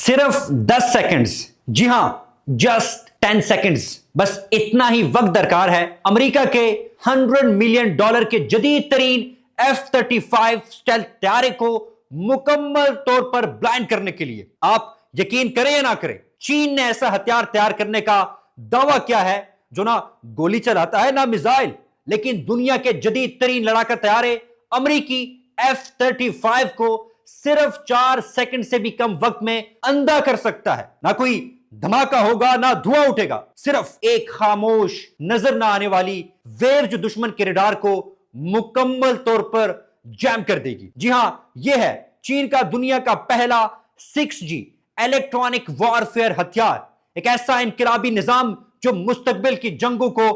صرف 10 سیکنڈز، جی ہاں just 10 seconds, بس اتنا ہی وقت درکار ہے امریکہ کے $100 ملین کے جدید ترین F-35 اسٹیلتھ طیارے کو مکمل طور پر بلائنڈ کرنے کے لیے۔ آپ یقین کریں یا نہ کریں، چین نے ایسا ہتھیار تیار کرنے کا دعویٰ کیا ہے جو نہ گولی چلاتا ہے نہ میزائل، لیکن دنیا کے جدید ترین لڑاکا طیارے امریکی F-35 کو صرف 4 سیکنڈ سے بھی کم وقت میں اندھا کر سکتا ہے۔ نہ کوئی دھماکہ ہوگا نہ دھواں اٹھے گا، صرف ایک خاموش نظر نہ آنے والی ویو جو دشمن کے ریڈار کو مکمل طور پر جام کر دے گی۔ جی ہاں، یہ ہے چین کا دنیا کا پہلا 6G الیکٹرانک وارفیئر ہتھیار، ایک ایسا انقلابی نظام جو مستقبل کی جنگوں کو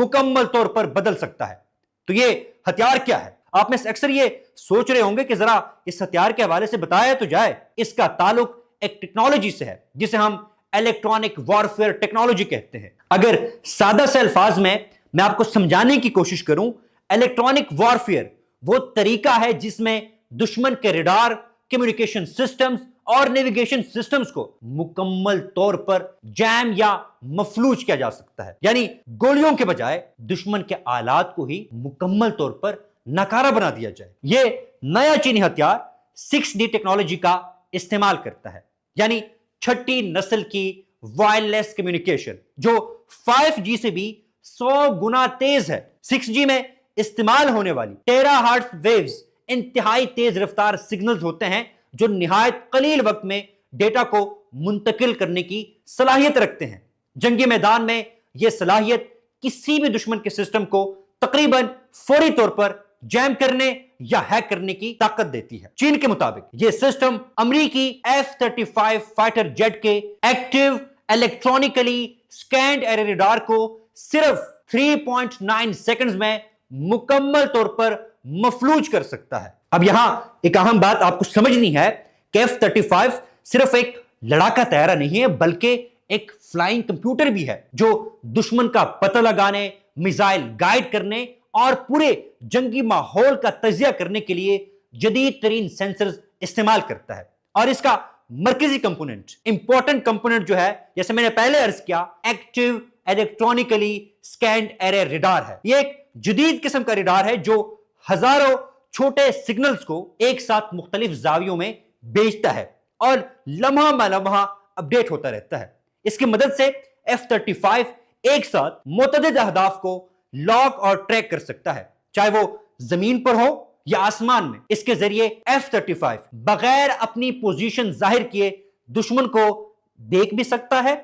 مکمل طور پر بدل سکتا ہے۔ تو یہ ہتھیار کیا ہے؟ آپ میں سے اکثر یہ سوچ رہے ہوں گے کہ ذرا اس ہتھیار کے حوالے سے بتایا تو جائے۔ اس کا تعلق ایک ٹیکنالوجی سے ہے جسے ہم الیکٹرانک وارفیئر ٹیکنالوجی کہتے ہیں۔ اگر سادہ سے الفاظ میں آپ کو سمجھانے کی کوشش کروں، الیکٹرانک وارفیئر وہ طریقہ ہے جس میں دشمن کے ریڈار، کمیونیکیشن سسٹمز اور نیویگیشن سسٹمز کو مکمل طور پر جام یا مفلوج کیا جا سکتا ہے، یعنی گولیوں کے بجائے دشمن کے آلات کو ہی مکمل طور پر ناکارہ بنا دیا جائے۔ یہ نیا چینی ہتھیار 6D ٹیکنالوجی کا استعمال کرتا ہے، یعنی 6ٹھی نسل کی وائرلیس کمیونیکیشن جو 5G سے بھی 100 گنا تیز ہے۔ 6G میں استعمال ہونے والی ٹیرا ہرٹز ویوز انتہائی تیز رفتار سگنلز ہوتے ہیں جو نہایت قلیل وقت میں ڈیٹا کو منتقل کرنے کی صلاحیت رکھتے ہیں۔ جنگی میدان میں یہ صلاحیت کسی بھی دشمن کے سسٹم کو تقریباً فوری طور پر جام کرنے یا ہیک کرنے کی طاقت دیتی ہے۔ چین کے مطابق یہ سسٹم امریکی F-35 فائٹر جیٹ کے active electronically second array radar کو صرف 3.9 سیکنڈز میں مکمل طور پر مفلوج کر سکتا ہے۔ اب یہاں ایک اہم بات آپ کو سمجھنی ہے کہ F-35 صرف ایک لڑاکا طیارہ نہیں ہے بلکہ ایک فلائنگ کمپیوٹر بھی ہے جو دشمن کا پتہ لگانے، میزائل گائیڈ کرنے اور پورے جنگی ماحول کا تجزیہ کرنے کے لیے جدید ترین سینسرز استعمال کرتا ہے۔ اور اس کا مرکزی کمپوننٹ، امپورٹنٹ کمپوننٹ جو ہے، جیسے میں نے پہلے عرض کیا، active electronically second array radar ہے۔ یہ ایک جدید قسم کا ریڈار ہے جو ہزاروں چھوٹے سگنلز کو ایک ساتھ مختلف زاویوں میں بھیجتا ہے اور لمحہ بہ لمحہ اپڈیٹ ہوتا رہتا ہے۔ اس کی مدد سے F-35 ایک ساتھ متعدد اہداف کو لاک اور ٹریک کر سکتا ہے، چاہے وہ زمین پر ہو یا آسمان میں۔ اس کے ذریعے F-35 بغیر اپنی پوزیشن ظاہر کیے دشمن کو دیکھ بھی سکتا ہے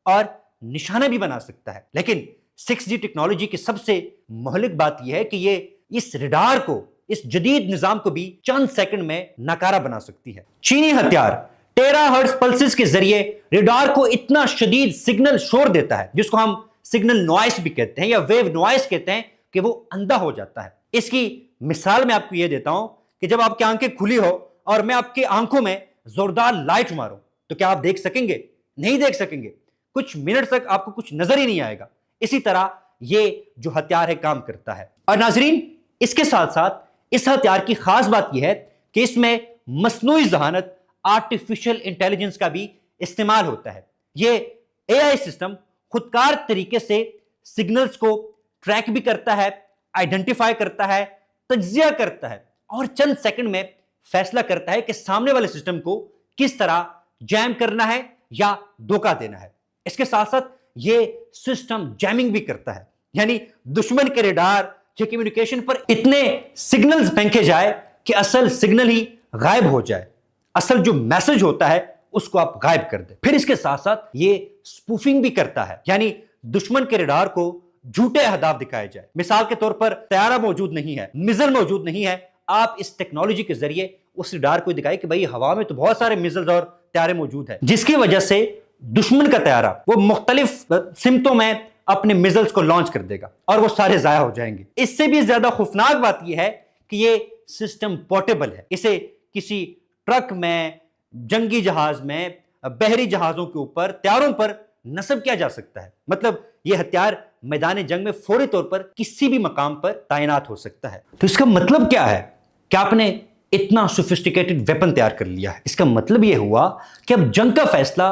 اور نشانہ بھی بنا سکتا ہے۔ لیکن 6G ٹیکنالوجی کی سب سے مہلک بات یہ ہے کہ یہ اس ریڈار کو، اس جدید نظام کو بھی چند سیکنڈ میں ناکارہ بنا سکتی ہے۔ چینی ہتھیار ٹیرا ہرٹز پلسز کے ذریعے ریڈار کو اتنا شدید سگنل شور دیتا ہے جس کو ہم سگنل نوائس بھی کہتے ہیں یا ویو نوائس کہتے ہیں کہ وہ اندھا ہو جاتا ہے۔ اس کی مثال میں آپ کو یہ دیتا ہوں کہ جب آپ کی آنکھیں کھلی ہو اور میں آپ کی آنکھوں میں زوردار لائٹ ماروں تو کیا آپ دیکھ سکیں گے؟ نہیں دیکھ سکیں گے، کچھ منٹ تک آپ کو کچھ نظر ہی نہیں آئے گا۔ اسی طرح یہ جو ہتھیار ہے کام کرتا ہے۔ اور ناظرین، اس کے ساتھ ساتھ اس ہتھیار کی خاص بات یہ ہے کہ اس میں مصنوعی ذہانت، آرٹیفیشل انٹیلیجنس کا بھی استعمال ہوتا ہے۔ یہ AI سسٹم خودکار طریقے سے سگنلز کو ٹریک بھی کرتا ہے، آئیڈینٹیفائی کرتا ہے، تجزیہ کرتا ہے اور چند سیکنڈ میں فیصلہ کرتا ہے کہ سامنے والے سسٹم کو کس طرح جام کرنا ہے یا دھوکہ دینا ہے۔ اس کے ساتھ ساتھ یہ سسٹم جیمنگ بھی کرتا ہے، یعنی دشمن کے ریڈار یا کمیونیکیشن پر اتنے سگنلز پھینکے جائے کہ اصل سگنل ہی غائب ہو جائے، اصل جو میسج ہوتا ہے اس کو آپ غائب کر دیں۔ پھر اس کے ساتھ ساتھ یہ سپوفنگ بھی کرتا ہے، یعنی دشمن کے ریڈار کو جھوٹے اہداف دکھائے جائے۔ مثال کے طور پر طیارہ موجود نہیں ہے، میزل موجود نہیں ہے، آپ اس ٹیکنالوجی کے ذریعے اس ریڈار کو دکھائے کہ بھئی ہوا میں تو بہت سارے میزلز اور طیارے موجود ہیں، جس کی وجہ سے دشمن کا طیارہ وہ مختلف سمتوں میں اپنے میزلز کو لانچ کر دے گا اور وہ سارے ضائع ہو جائیں گے۔ اس سے بھی زیادہ خوفناک بات یہ ہے کہ یہ سسٹم پورٹیبل ہے، اسے کسی ٹرک میں، جنگی جہاز میں، بحری جہازوں کے اوپر، طیاروں پر نصب کیا جا سکتا ہے۔ مطلب یہ ہتھیار میدان جنگ میں فوری طور پر کسی بھی مقام پر تعینات ہو سکتا ہے۔ تو اس کا مطلب کیا ہے کہ آپ نے اتنا سوفسٹیکیٹڈ ویپن تیار کر لیا ہے. اس کا مطلب یہ ہوا کہ اب جنگ کا فیصلہ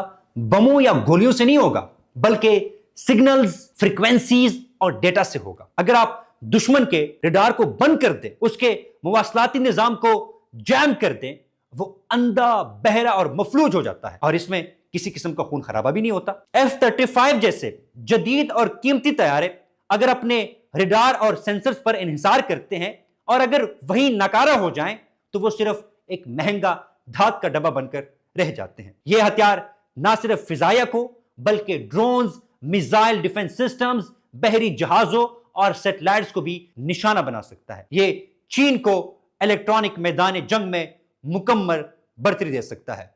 بموں یا گولیوں سے نہیں ہوگا بلکہ سگنلز، فریکوینسیز اور ڈیٹا سے ہوگا. اگر آپ دشمن کے ریڈار کو بند کر دیں، اس کے مواصلاتی نظام کو جام کر دیں، وہ اندھا، بہرا اور مفلوج ہو جاتا ہے، اور اس میں کسی قسم کا خون خرابہ بھی نہیں ہوتا. F-35 جیسے جدید اور قیمتی طیارے اگر اپنے ریڈار اور سینسرز پر انحصار کرتے ہیں اور اگر وہی ناکارہ ہو جائیں تو وہ صرف ایک مہنگا دھات کا ڈبہ بن کر رہ جاتے ہیں. یہ ہتھیار نہ صرف فضائیہ کو بلکہ ڈرونز، میزائل ڈیفنس سسٹمز، بحری جہازوں اور سیٹلائٹس کو بھی نشانہ بنا سکتا ہے. یہ چین کو الیکٹرانک میدان جنگ میں مکمل برتری دے سکتا ہے.